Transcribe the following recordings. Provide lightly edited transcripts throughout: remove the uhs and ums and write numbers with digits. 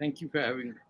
Thank you for having me.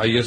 IS।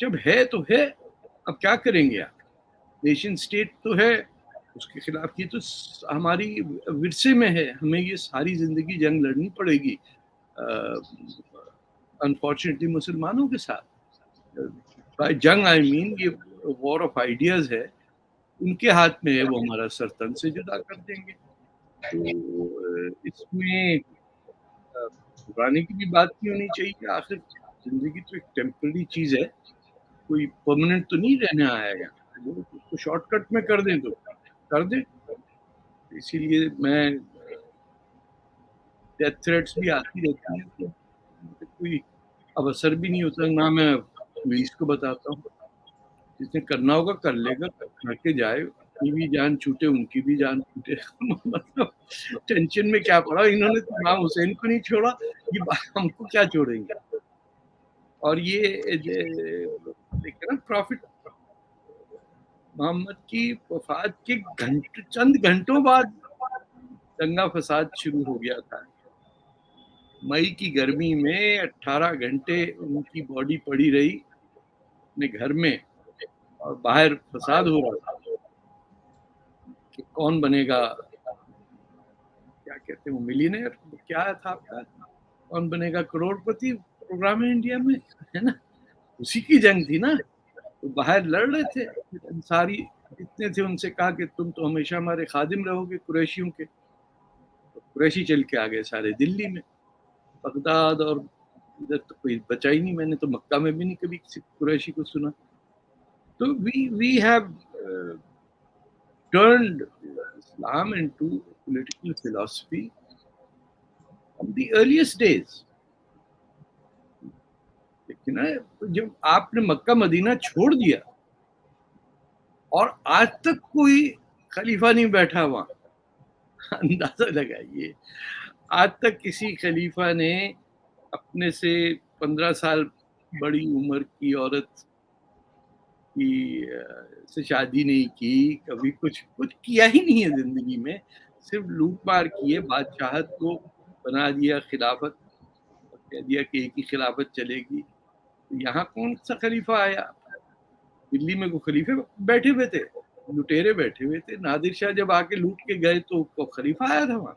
جب ہے تو ہے, اب کیا کریں گے آپ, نیشن اسٹیٹ تو ہے, اس کے خلاف یہ تو ہماری ورثے میں ہے, ہمیں یہ ساری زندگی جنگ لڑنی پڑے گی انفارچونیٹلی مسلمانوں کے ساتھ. جنگ آئی مین یہ وار آف آئیڈیاز ہے, ان کے ہاتھ میں ہے, وہ ہمارا سر تن سے جدا کر دیں گے. تو اس میں گھبرانے کی بھی بات نہیں ہونی چاہیے. آخر زندگی تو ایک ٹیمپرری چیز ہے, کوئی پرماننٹ تو نہیں رہنے آیا ہے. لوگ اس کو شارٹ کٹ میں کر دیں تو کر دیں. اسی لیے میں ڈیتھ تھریٹس بھی آتی رہتی ہیں تو کوئی اب اثر بھی نہیں ہوتا. نہ میں پولیس کو بتاتا ہوں, جس نے کرنا ہوگا کر لے گا, کر کے جائے, کی بھی جان چھوٹے ان کی بھی جان چھوٹے. مطلب ٹینشن میں کیا پڑا, انہوں نے تو امام حسین کو نہیں چھوڑا, یہ ہم کو کیا چھوڑیں گے. اور یہ دیکھیں نا, پروفٹ محمد کی وفات کے چند گھنٹوں بعد دنگا فساد شروع ہو گیا تھا. مئی کی گرمی میں 18 گھنٹے ان کی باڈی پڑی رہی اپنے گھر میں, اور باہر فساد ہو رہا تھا کہ کون بنے گا, کیا کہتے ہیں وہ, ملینئر, کیا تھا آپ کا, کون بنے گا کروڑ پتی پروگرام ہے انڈیا میں, ہے نا, اسی کی جنگ تھی نا. تو باہر لڑ رہے تھے, انصاری اتنے تھے, ان سے کہا کہ تم تو ہمیشہ ہمارے خادم رہو گے قریشیوں کے. قریشی چل کے آ گئے سارے دلی میں, بغداد اور ادھر تو کوئی بچا ہی نہیں. میں نے تو مکہ میں بھی نہیں کبھی کسی قریشی کو سنا. تو we have turned Islam into political philosophy from the earliest days. لیکن جب آپ نے مکہ مدینہ چھوڑ دیا اور آج تک کوئی خلیفہ نہیں بیٹھا وہاں, اندازہ لگائیے, آج تک کسی خلیفہ نے اپنے سے 15 سال بڑی عمر کی عورت کی سے شادی نہیں کی, کبھی کچھ کیا ہی نہیں ہے زندگی میں. صرف لوٹ مار کیے, بادشاہت کو بنا دیا خلافت, کہہ دیا کہ ایک ہی خلافت چلے گی. یہاں کون سا خلیفہ آیا؟ دلی میں کوئی خلیفے بیٹھے ہوئے تھے, لٹیرے بیٹھے ہوئے تھے. نادر شاہ جب آ کے لوٹ کے گئے تو خلیفہ آیا تھا وہاں؟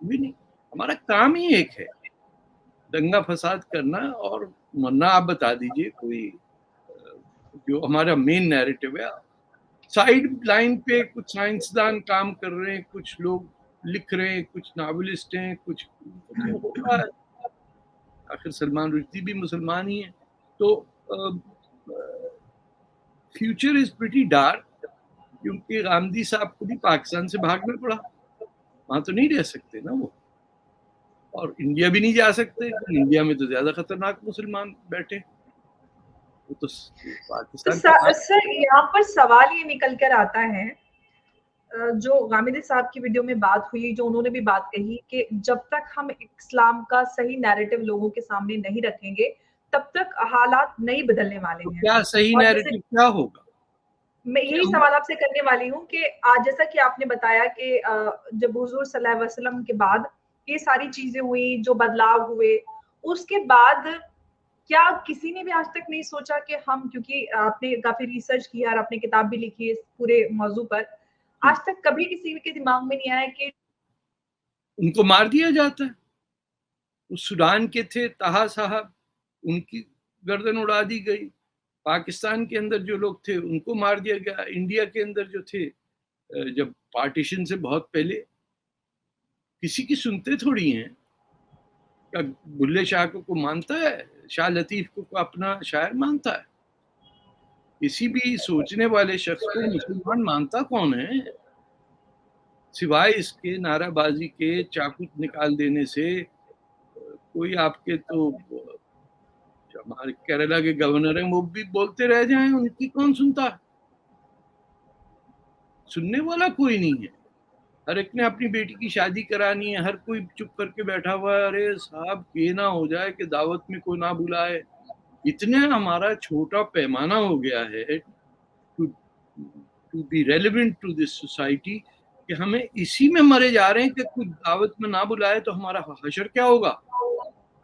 بھی نہیں. ہمارا کام ہی ایک ہے, دنگا فساد کرنا. اور ورنہ آپ بتا دیجئے کوئی جو ہمارا مین نیریٹو ہے, سائیڈ لائن پہ کچھ سائنسدان کام کر رہے ہیں, کچھ لوگ لکھ رہے ہیں, کچھ ناولسٹ ہیں, کچھ آخر سلمان رشدی بھی مسلمان ہی ہیں. تو فیوچر از پریٹی ڈارک, کیونکہ غامدی صاحب کو بھی پاکستان سے بھاگنا پڑا, وہاں تو نہیں رہ سکتے نا وہ, اور انڈیا بھی نہیں جا سکتے. انڈیا میں تو زیادہ خطرناک مسلمان بیٹھے. وہ تو پاکستان سر یہاں پر سوال یہ نکل کر آتا ہے, جو غامدی صاحب کی ویڈیو میں بات ہوئی, جو انہوں نے بھی بات کہی کہ جب تک ہم اسلام کا صحیح نیریٹو لوگوں کے سامنے نہیں رکھیں گے تب تک حالات نہیں بدلنے والے ہیں. کیا صحیح نیریٹو کیا ہوگا؟ میں یہی سوال آپ سے کرنے والی ہوں کہ جیسا کہ آپ نے بتایا کہ جب حضور صلی اللہ علیہ وسلم کے بعد یہ ساری چیزیں ہوئی, جو بدلاؤ ہوئے, اس کے بعد کیا کسی نے بھی آج تک نہیں سوچا کہ ہم, کیونکہ آپ نے کافی ریسرچ کیا اور آپ نے کتاب بھی لکھی ہے اس پورے موضوع پر, آج تک کبھی کسی کے دماغ میں نہیں آیا کہ ان کو مار دیا جاتا ہے؟ اس سوڈان کے تھے طہا صاحب, ان کی گردن اڑا دی گئی. پاکستان کے اندر جو لوگ تھے ان کو مار دیا گیا. انڈیا کے اندر جو تھے جب پارٹیشن سے بہت پہلے, کسی کی سنتے تھوڑی ہیں. کیا بلے شاہ کو مانتا ہے, شاہ لطیف کو اپنا شاعر مانتا ہے؟ کسی بھی سوچنے والے شخص کو مسلمان مانتا کون ہے سوائے اس کے نعرہ بازی کے, چاقو نکال دینے سے؟ کوئی آپ کے تو ہمارے کیرلا کے گورنر ہیں, وہ بھی بولتے رہ جائیں, ان کی کون سنتا ہے؟ سننے والا کوئی نہیں ہے. ہر ایک نے اپنی بیٹی کی شادی کرانی ہے, ہر کوئی چپ کر کے بیٹھا ہوا ہے. ارے صاحب یہ نہ ہو جائے کہ دعوت میں کوئی نہ بلائے. اتنے ہمارا چھوٹا پیمانہ ہو گیا ہے to be relevant to this society کہ ہمیں اسی میں مرے جا رہے ہیں کہ کوئی دعوت میں نہ بلائے تو ہمارا حشر کیا ہوگا.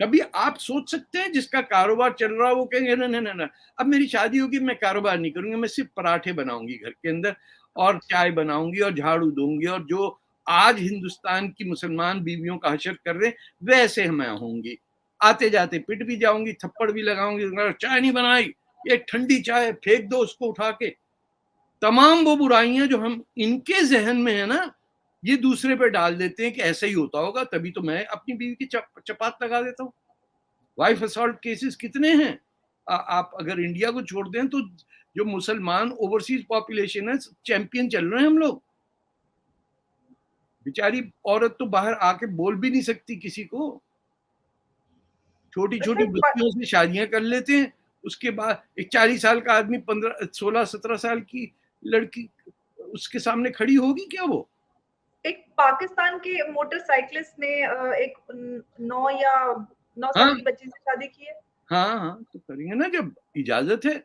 کبھی آپ سوچ سکتے ہیں جس کا کاروبار چل رہا وہ کہیں گے نہ اب میری شادی ہوگی میں کاروبار نہیں کروں گی, میں صرف پراٹھے بناؤں گی گھر کے اندر اور چائے بناؤں گی اور جھاڑو دوں گی, اور جو آج ہندوستان کی مسلمان بیویوں کا حشر کر رہے ہیں ویسے میں ہوں گی, آتے جاتے پٹ بھی جاؤں گی, تھپڑ بھی لگاؤں گی, چائے نہیں بنائی یہ ٹھنڈی چائے پھینک دو اس کو اٹھا کے. تمام وہ برائیاں جو ہم ان کے ذہن میں ہے نا یہ دوسرے پہ ڈال دیتے ہیں کہ ایسا ہی ہوتا ہوگا, تبھی تو میں اپنی بیوی کی چپات لگا دیتا ہوں. وائف اسالٹ کیسز کتنے ہیں, آپ اگر انڈیا کو چھوڑ دیں تو جو مسلمان اوورسیز پاپولیشن ہے چیمپئن چل رہے ہیں ہم لوگ. بیچاری عورت تو باہر آ کے بول بھی نہیں سکتی کسی کو, چھوٹی چھوٹی بچیوں سے شادیاں کر لیتے ہیں, اس کے بعد ایک 40 سال کا آدمی 16-17 سال کی لڑکی اس کے سامنے کھڑی ہوگی کیا؟ وہ ایک پاکستان کے موٹر سائیکلسٹ نے ایک 9 سال کی بچی سے شادی کی ہے. ہاں تو کریں گے نا جب اجازت ہے.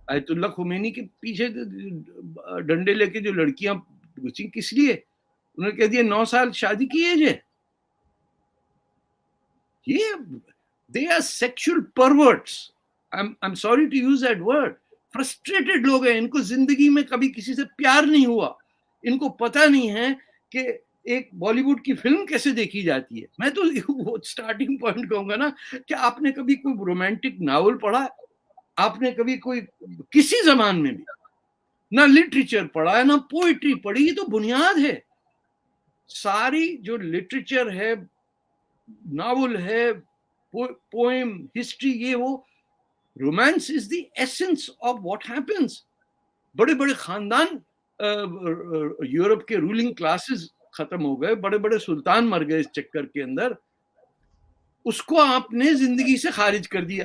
آیت اللہ خمینی کے پیچھے ڈنڈے لے کے جو لڑکیاں گھسی کس لیے, انہوں نے کہہ دیا 9 سال شادی کی ایج ہے. یہ they are sexual perverts. I'm sorry to use that word. Frustrated لوگ ہیں, ان کو زندگی میں کبھی کسی سے پیار نہیں ہوا, ان کو پتہ نہیں ہے کہ ایک بالی ووڈ کی فلم کیسے دیکھی جاتی ہے. میں تو سٹارٹنگ پوائنٹ کہوں گا نا کہ آپ نے کبھی کوئی رومانٹک ناول پڑھا, آپ نے کبھی کوئی کسی زمان میں بھی نہ لٹریچر پڑھا ہے نہ پوئٹری پڑھی, یہ تو بنیاد ہے. ساری جو لٹریچر ہے, ناول ہے, پوئم, ہسٹری, یہ وہ romance is the essence of what happens. بڑے بڑے خاندان یورپ کے رولنگ کلاسز ختم ہو گئے, بڑے بڑے سلطان مر گئے اس چکر کے اندر. اس کو آپ نے زندگی سے خارج کر دیا.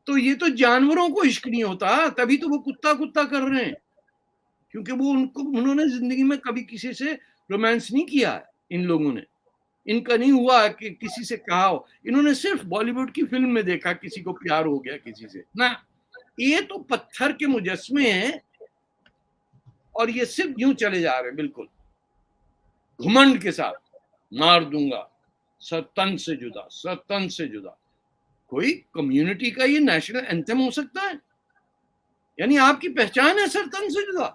تو یہ تو جانوروں کو عشق نہیں ہوتا, تبھی تو وہ کتا کر رہے ہیں, کیونکہ وہ انہوں نے زندگی میں کبھی کسی سے رومانس نہیں کیا. ان لوگوں نے, ان کا نہیں ہوا کہ کسی سے کہا ہو, انہوں نے صرف بالی ووڈ کی فلم میں دیکھا کسی کو پیار ہو گیا کسی سے نا. یہ تو پتھر کے مجسمے ہیں اور یہ صرف یوں چلے جا رہے ہیں بالکل گھمنڈ کے ساتھ, مار دوں گا سر تن سے جدا, سر تن سے جدا. کوئی کمیونٹی کا یہ نیشنل اینتھم ہو سکتا ہے؟ یعنی آپ کی پہچان ہے سر تن سے جدا؟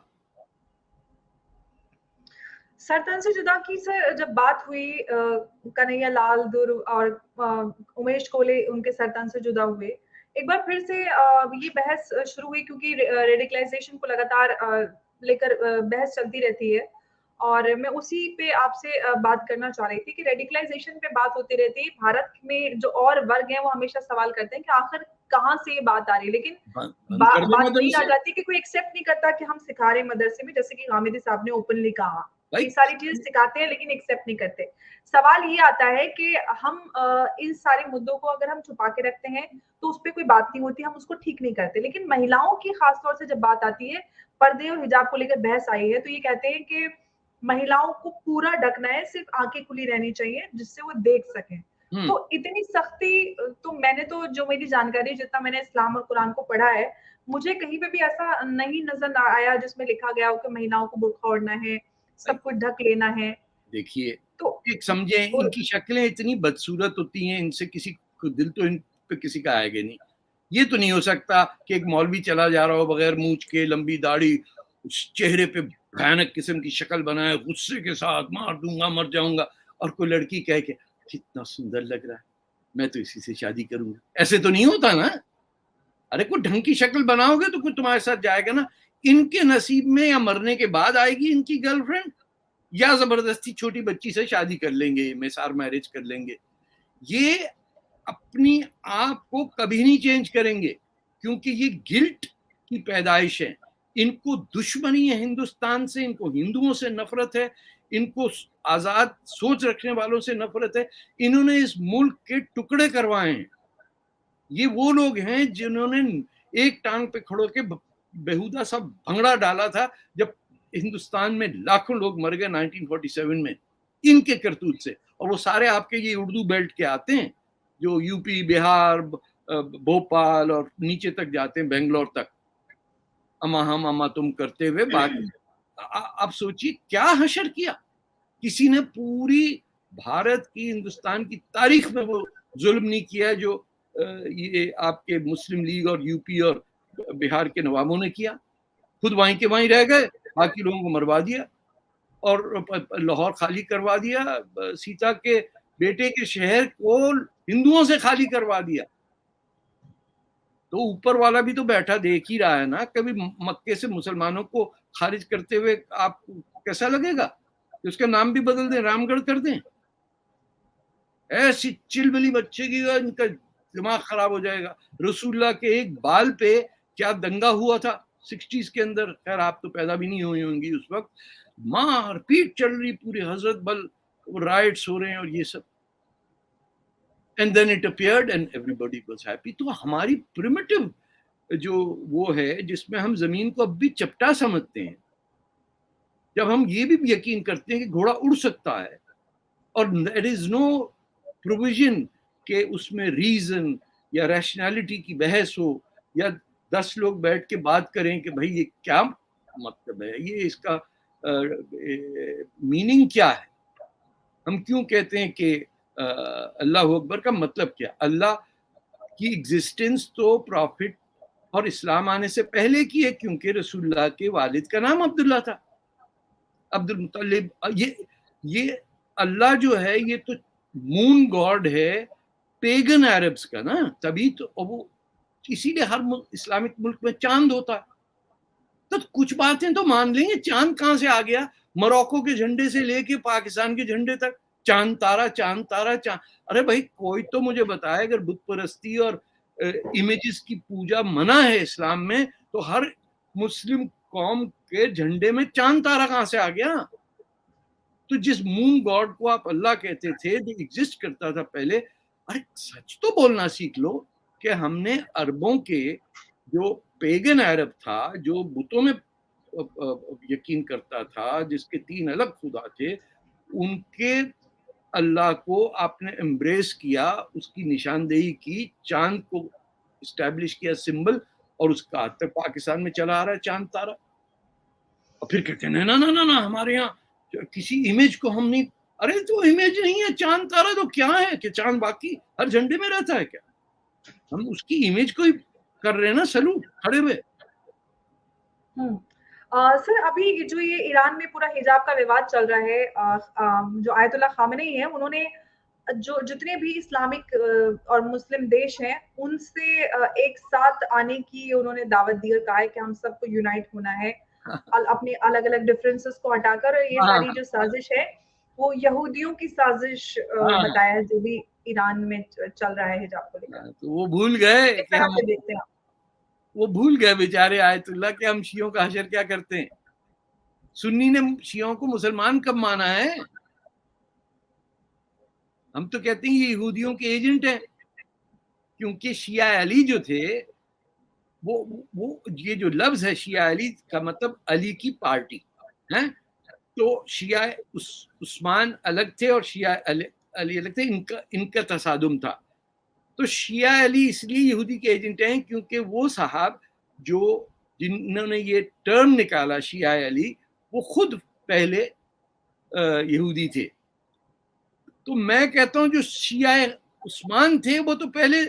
سر تن سے جدا کی سر جب بات ہوئی, کنہیا لال در اور امیش کولے ان کے سر تن سے جدا ہوئے, ایک بار پھر سے یہ بحث شروع ہوئی, کیونکہ ریڈیکلائزیشن کو لگاتار لے کر بحث چلتی رہتی ہے. اور میں اسی پہ آپ سے بات کرنا چاہ رہی تھی کہ ریڈیکلائزیشن پہ بات ہوتی رہتی ہے. بھارت میں جو اور ورگ ہیں وہ ہمیشہ سوال کرتے ہیں کہ آخر کہاں سے یہ بات آ رہی ہے, لیکن بات نہیں آ جاتی کہ کوئی ایکسیپٹ نہیں کرتا کہ ہم سکھا رہے مدرسے میں, جیسے کہ غامدی صاحب نے اوپنلی کہا یہ ساری چیزیں سکھاتے ہیں لیکن ایکسیپٹ نہیں کرتے. سوال یہ آتا ہے کہ ہم ان سارے مدوں کو اگر ہم چھپا کے رکھتے ہیں تو اس پہ کوئی بات نہیں ہوتی, ہم اس کو ٹھیک نہیں کرتے. لیکن مہیلاؤں کی خاص طور سے جب بات آتی ہے, پردے اور حجاب کو لے کر بحث آئی ہے, تو یہ کہتے ہیں کہ مہیلاؤں کو پورا ڈھکنا ہے, صرف آنکھیں کھلی رہنی چاہیے جس سے وہ دیکھ سکیں. تو اتنی سختی, تو میں نے تو جو میری جانکاری جتنا میں نے اسلام اور قرآن کو پڑھا ہے, مجھے کہیں پہ بھی ایسا نہیں نظر آیا جس میں لکھا گیا ہو کہ مہیلاؤں کو برقع اوڑھنا ہے, سب کچھ ڈھک لینا ہے. دیکھیے تو ایک سمجھیں, ان کی شکلیں اتنی بدصورت ہوتی ہیں, ان سے کسی کو دل تو ان پہ کسی کا آئے گا نہیں. یہ تو نہیں ہو سکتا کہ ایک مولوی چلا جا رہا ہو بغیر مونچھ کے, لمبی داڑھی, اس چہرے پہ بھیانک قسم کی شکل بنائے, غصے کے ساتھ مار دوں گا مر جاؤں گا, اور کوئی لڑکی کہے کہ کتنا سندر لگ رہا ہے, میں تو اسی سے شادی کروں گا. ایسے تو نہیں ہوتا نا. ارے کوئی ڈھنگ کی شکل بناؤ گے تو کوئی تمہارے ساتھ جائے گا نا. ان کے نصیب میں یا مرنے کے بعد آئے گی ان کی گرل فرینڈ, یا زبردستی چھوٹی بچی سے شادی کر لیں گے, میسار میرج کر لیں گے. یہ اپنی آپ کو کبھی نہیں چینج کریں گے, کیونکہ یہ گلٹ کی پیدائش ہے. ان کو دشمنی ہے ہندوستان سے, ان کو ہندوؤں سے نفرت ہے, ان کو آزاد سوچ رکھنے والوں سے نفرت ہے. انہوں نے اس ملک کے ٹکڑے کروائے ہیں. یہ وہ لوگ ہیں جنہوں نے ایک ٹانگ پہ کھڑو کے بیہودہ سا بھنگڑا ڈالا تھا جب ہندوستان میں لاکھوں لوگ مر گئے 1947 میں ان کے کرتوت سے. اور وہ سارے آپ کے یہ اردو بیلٹ کے آتے ہیں جو یو پی, بہار, بھوپال اور نیچے تک جاتے ہیں, بنگلور تک, اما ہم اما تم کرتے ہوئے بات. اب سوچیے کیا حشر کیا. کسی نے پوری بھارت کی ہندوستان کی تاریخ میں وہ ظلم نہیں کیا جو یہ آپ کے مسلم لیگ اور یو پی اور بہار کے نوابوں نے کیا. خود وہیں کے وہیں رہ گئے, باقی لوگوں کو مروا دیا اور لاہور خالی کروا دیا, سیتا کے بیٹے کے شہر کو ہندوؤں سے خالی کروا دیا. تو اوپر والا بھی تو بیٹھا دیکھ ہی رہا ہے نا. کبھی مکے سے مسلمانوں کو خارج کرتے ہوئے آپ کو کیسا لگے گا کہ اس کا نام بھی بدل دیں, رام گڑھ کر دیں؟ ایسی چلبلی بچے کی ان کا دماغ خراب ہو جائے گا. رسول اللہ کے ایک بال پہ کیا دنگا ہوا تھا 60s کے اندر, خیر آپ تو پیدا بھی نہیں ہوئی ہوں گی اس وقت. مار پیٹ چل رہی پورے حضرت بل, رائٹس ہو رہے ہیں اور یہ سب. And then it appeared and everybody was happy. تو ہماری پریمیٹو جو وہ ہے جس میں ہم زمین کو اب بھی چپٹا سمجھتے ہیں, جب ہم یہ بھی یقین کرتے ہیں کہ گھوڑا اڑ سکتا ہے اور there is no provision کہ اس میں ریزن یا ریشنالٹی کی بحث ہو یا 10 لوگ بیٹھ کے بات کریں کہ بھائی یہ کیا مطلب ہے, یہ اس کا میننگ کیا ہے, ہم کیوں کہتے ہیں کہ اللہ اکبر کا مطلب کیا. اللہ کی ایگزسٹنس تو پروفٹ اور اسلام آنے سے پہلے کی ہے, کیونکہ رسول اللہ کے والد کا نام عبداللہ تھا, عبد المطلب. یہ اللہ جو ہے یہ تو مون گاڈ ہے پیگن عربس کا نا, تبھی تو وہ اسی لیے ہر اسلامک ملک میں چاند ہوتا ہے. تو کچھ باتیں تو مان لیں گے, چاند کہاں سے آ گیا؟ موروکو کے جھنڈے سے لے کے پاکستان کے جھنڈے تک چاند تارا چاند تارا چاند. ارے بھائی کوئی تو مجھے بتائے, اگر بت پرستی اور امیجز کی پوجا منع ہے اسلام میں, تو ہر مسلم قوم کے جھنڈے میں چاند تارا کہاں سے آ گیا؟ تو جس مون گاڈ کو آپ اللہ کہتے تھے جو ایگزسٹ کرتا تھا پہلے, ارے سچ تو بولنا سیکھ لو کہ ہم نے عربوں کے جو پیگن عرب تھا, جو بتوں میں یقین کرتا تھا, جس کے 3 الگ خدا تھے, ان کے اللہ کو آپ نے امبریس کیا, اس کی نشاندہی کی, چاند کو اسٹیبلش کیا سمبل, اور اس کا آج تک پاکستان میں چلا آ رہا ہے چاند تارا. اور پھر کہتے ہیں نا ہمارے یہاں کسی امیج کو ہم نہیں. ارے تو امیج نہیں ہے, چاند تارا تو کیا ہے کہ چاند باقی ہر جھنڈے میں رہتا ہے کیا؟ ہم اس کی امیج کو ہی کر رہے ہیں نا سلوٹ کھڑے ہوئے. سر ابھی جو یہ ایران میں پورا حجاب کا وواد چل رہا ہے, جو آیت اللہ خامنئی ہیں انہوں نے جو جتنے بھی اسلامک اور مسلم دیش ہیں ان سے ایک ساتھ آنے کی انہوں نے دعوت دی اور کہا ہے کہ ہم سب کو یونائٹ ہونا ہے اپنے الگ الگ ڈفرینسز کو ہٹا کر. یہ ساری جو سازش ہے وہ یہودیوں کی سازش بتایا ہے جو بھی ایران میں چل رہا ہے حجاب کو لے کر. تو وہ بھول گئے کہ ہم دیکھتے ہیں, وہ بھول گئے بیچارے آیت اللہ کہ ہم شیعوں کا حشر کیا کرتے ہیں. سنی نے شیعوں کو مسلمان کب مانا ہے؟ ہم تو کہتے ہیں یہ یہودیوں کے ایجنٹ ہیں, کیونکہ شیعہ علی جو تھے وہ یہ جو لفظ ہے شیعہ علی کا مطلب علی کی پارٹی ہے. تو شیعہ عثمان الگ تھے اور شیعہ علی الگ تھے, ان کا تصادم تھا. تو شیعہ علی اس لیے یہودی کے ایجنٹ ہیں کیونکہ وہ صاحب جو جنہوں نے یہ ٹرم نکالا شیعہ علی, وہ خود پہلے یہودی تھے. تو میں کہتا ہوں جو شیعہ عثمان تھے وہ تو پہلے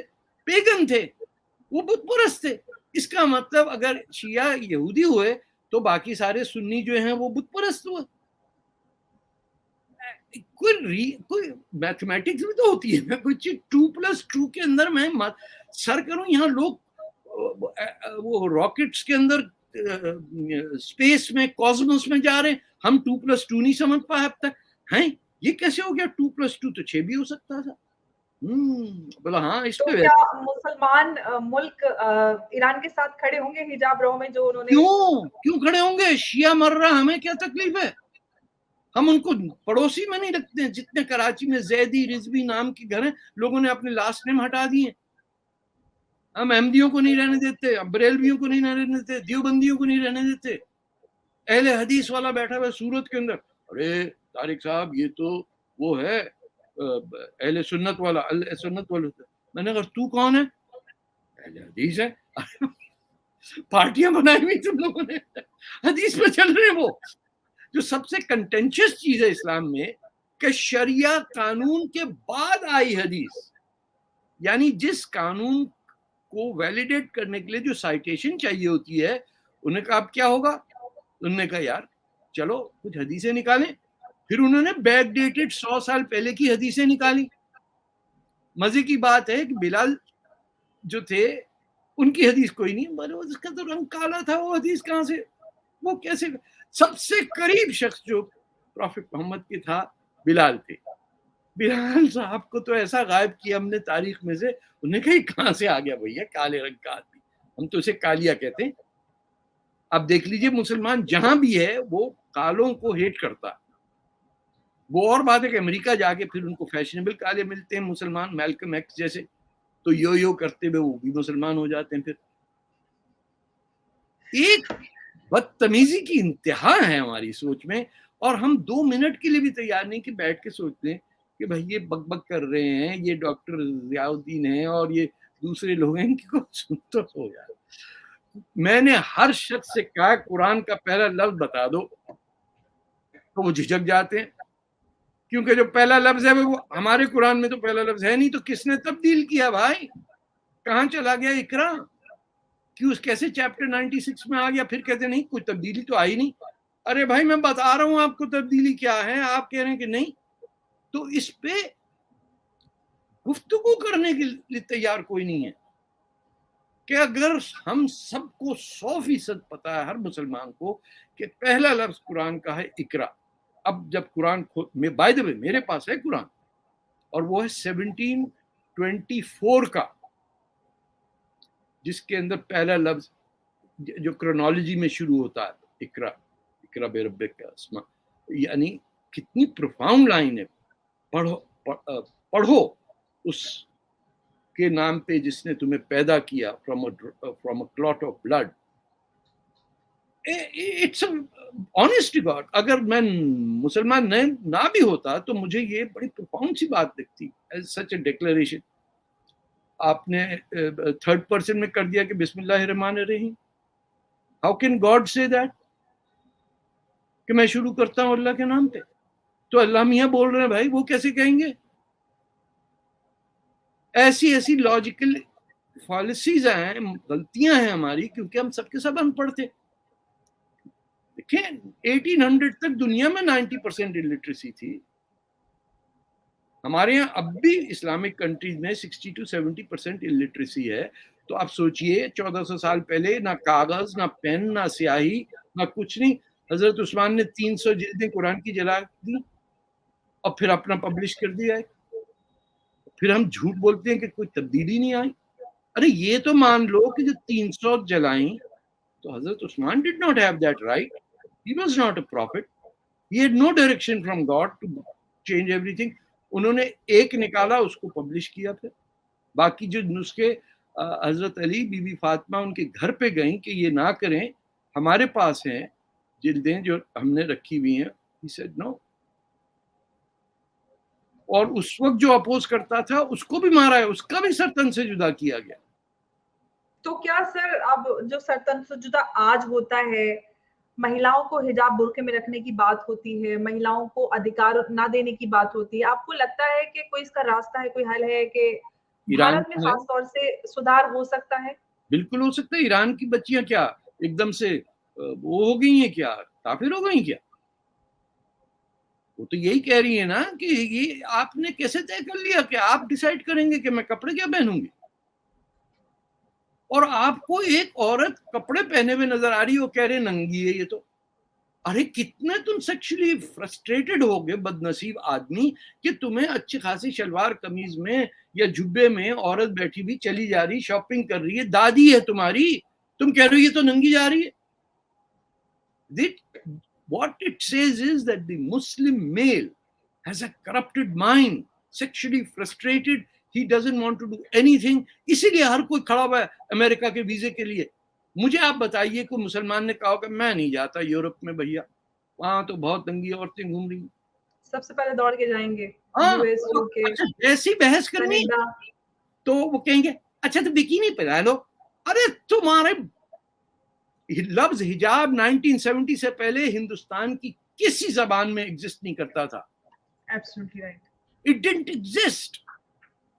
پیگن تھے, وہ بت پرست تھے. اس کا مطلب اگر شیعہ یہودی ہوئے تو باقی سارے سنی جو ہیں وہ بت پرست ہوئے. کوئی میتھمیٹکس بھی تو ہوتی ہے, کوئی چیز 2+2 کے اندر میں سر کروں. یہاں لوگ وہ راکٹس کے اندر اسپیس میں کاسموس میں جا رہے ہیں, ہم 2+2 نہیں سمجھ پائے اب تک ہیں. یہ کیسے ہو گیا 2+2 تو 6 بھی ہو سکتا تھا. بولا ہاں اس پہ کیا مسلمان ملک ایران کے ساتھ کھڑے ہوں گے حجاب رو میں جو انہوں نے؟ کیوں کھڑے ہوں گے؟ شیعہ مر رہا, ہمیں کیا تکلیف ہے؟ ہم ان کو پڑوسی میں نہیں رکھتے ہیں. جتنے کراچی میں زیدی رضوی نام کے گھر ہیں, لوگوں نے اپنے لاسٹ نیم ہٹا دیے. ہم احمدیوں کو نہیں رہنے دیتے, بریلویوں کو نہیں رہنے دیتے, دیوبندیوں کو نہیں رہنے دیتے. اہل حدیث والا بیٹھا ہوا سورت کے اندر, ارے طارق صاحب یہ تو وہ ہے اہل سنت والا, سنت والا. میں نے کہا تو کون ہے؟ اہل حدیث ہے. پارٹیاں بنائی ہوئی تم لوگوں نے, حدیث پہ چل رہے ہیں. وہ جو سب سے کنٹینشیس چیز ہے اسلام میں کہ شریعہ قانون کے بعد آئی حدیث، یعنی جس قانون کو ویلیڈیٹ کرنے کے لیے جو سائٹیشن چاہیے ہوتی ہے، انہوں نے کہا اب کیا ہوگا؟ انہوں نے کہا یار چلو کچھ حدیثیں نکالیں. پھر انہوں نے بیک ڈیٹڈ 100 سال پہلے کی حدیثیں نکالی. مزے کی بات ہے کہ بلال جو تھے ان کی حدیث کوئی نہیں، اس کا تو رنگ کالا تھا، وہ حدیث کہاں سے، وہ کیسے؟ سب سے قریب شخص جو پروفٹ محمد کے تھا بلال تھے. بلال صاحب کو تو ایسا غائب کیا ہم نے تاریخ میں سے، انہوں نے کہا یہ کہاں سے آ گیا بھیا کالے رنگ کا آدمی، ہم تو اسے کالیا کہتے ہیں. اب دیکھ لیجئے مسلمان جہاں بھی ہے وہ کالوں کو ہیٹ کرتا. وہ اور بات ہے کہ امریکہ جا کے پھر ان کو فیشنیبل کالے ملتے ہیں مسلمان، میلکم ایکس جیسے، تو یو کرتے ہوئے وہ بھی مسلمان ہو جاتے ہیں. پھر ایک بدتمیزی کی انتہا ہے ہماری سوچ میں، اور ہم 2 منٹ کے لیے بھی تیار نہیں کہ بیٹھ کے سوچتے ہیں کہ بھائی یہ بک بک کر رہے ہیں، یہ ڈاکٹر ضیاء الدین ہیں اور یہ دوسرے لوگ ہیں، ان کی کو سن تو ہو یار. میں نے ہر شخص سے کہا قرآن کا پہلا لفظ بتا دو تو وہ جھجک جاتے ہیں، کیونکہ جو پہلا لفظ ہے وہ ہمارے قرآن میں تو پہلا لفظ ہے نہیں، تو کس نے تبدیل کیا بھائی؟ کہاں چلا گیا اقرا؟ کیوں کیسے چیپٹر 96 میں آ گیا؟ پھر کہتے نہیں کوئی تبدیلی تو آئی نہیں. ارے بھائی میں بتا رہا ہوں آپ کو تبدیلی کیا ہے، آپ کہہ رہے ہیں کہ نہیں. تو اس پہ گفتگو کرنے کے لیے تیار کوئی نہیں ہے کہ اگر ہم سب کو 100% پتا ہے ہر مسلمان کو کہ پہلا لفظ قرآن کا ہے اقرا. اب جب قرآن میں بائی دا وے میرے پاس ہے قرآن، اور وہ ہے 1724 کا، جس کے اندر پہلا لفظ جو کرونالوجی میں شروع ہوتا ہے اقرا بربک کا اسما، یعنی کتنی پروفاؤنڈ لائن ہے. پڑھو اس کے نام پہ جس نے تمہیں پیدا کیا from a clot of blood. It's honest God, اگر میں مسلمان نہ بھی ہوتا تو مجھے یہ بڑی پروفاؤنڈ سی بات لگتی سچ اے ڈکلیریشن. آپ نے 3rd پرسن میں کر دیا کہ بسم اللہ الرحمن الرحیم. ہاؤ کین گاڈ سے دیٹ کہ میں شروع کرتا ہوں اللہ کے نام پہ؟ تو اللہ میاں بول رہے ہیں بھائی، وہ کیسے کہیں گے؟ ایسی لاجیکل فالسیز ہیں، غلطیاں ہیں ہماری، کیونکہ ہم سب کے سب ان پڑھ تھے. دیکھیں 1800 تک دنیا میں 90% الٹریسی تھی. ہمارے یہاں اب بھی اسلامک کنٹریز میں 60 to 70% الٹریسی ہے. تو آپ سوچئے 1400 سال پہلے نہ کاغذ، نہ پین، نہ سیاہی، نہ کچھ نہیں. حضرت عثمان نے 300 جلدیں قرآن کی جلا دی اور پھر اپنا پبلش کر دیا ہے. پھر ہم جھوٹ بولتے ہیں کہ کوئی تبدیلی نہیں آئی. ارے یہ تو مان لو کہ جو 300 جلائیں تو حضرت عثمان did not have that right. He was not a prophet. He had no direction from God to change everything. انہوں نے ایک نکالا، اس کو پبلش کیا. پھر باقی جو نسخے حضرت علی، بی بی فاطمہ ان کے گھر پہ گئیں کہ یہ نہ کریں، ہمارے پاس ہیں جلدیں جو ہم نے رکھی ہوئی ہیں. He said no. اور اس وقت جو اپوز کرتا تھا اس کو بھی مارا ہے، اس کا بھی سر تن سے جدا کیا گیا. تو کیا سر اب جو سر تن سے جدا آج ہوتا ہے، مہیلاؤں کو حجاب برقعے میں رکھنے کی بات ہوتی ہے، مہیلاؤں کو ادھیکار نہ دینے کی بات ہوتی ہے، آپ کو لگتا ہے کہ کوئی اس کا راستہ ہے، کوئی حل ہے کہ بھارت میں خاص طور سے سدھار ہو سکتا ہے؟ بالکل ہو سکتا ہے. ایران کی بچیاں کیا ایک دم سے وہ ہو گئی ہیں، کیا کافر ہو گئی کیا؟ وہ تو یہی کہہ رہی ہے نا کہ یہ آپ نے کیسے طے کر لیا کہ آپ ڈیسائیڈ کریں گے کہ میں کپڑے کیا پہنوں گی؟ اور آپ کو ایک عورت کپڑے پہنے ہوئے نظر آ رہی ہے، وہ کہہ رہے ننگی ہے یہ تو. ارے کتنے تم سیکشلی فرسٹریٹڈ ہو گئے بد نصیب آدمی کہ تمہیں اچھی خاصی شلوار قمیض میں یا جبے میں عورت بیٹھی بھی چلی جا رہی، شاپنگ کر رہی ہے، دادی ہے تمہاری، تم کہہ رہے ہو یہ تو ننگی جا رہی ہے. What it says is that the Muslim male has a corrupted mind, sexually frustrated, he doesn't want to do anything. اسی لیے ہر کوئی کھڑا ہوا ہے امریکہ کے ویزے کے لیے. مجھے آپ بتائیے کوئی مسلمان نے کہا کہ میں نہیں جاتا یورپ میں بھیا، وہاں تو بہت ننگی عورتیں گھوم رہی ہیں. سب سے پہلے دوڑ کے جائیں گے اچھا جیسی بحث کرنی تو وہ کہیں گے اچھا تو بکینی پہنا لو. ارے تمہارے لفظ حجاب 1970 سے پہلے ہندوستان کی کسی زبان میں ایگزسٹ نہیں کرتا تھا. Absolutely right. It didn't exist.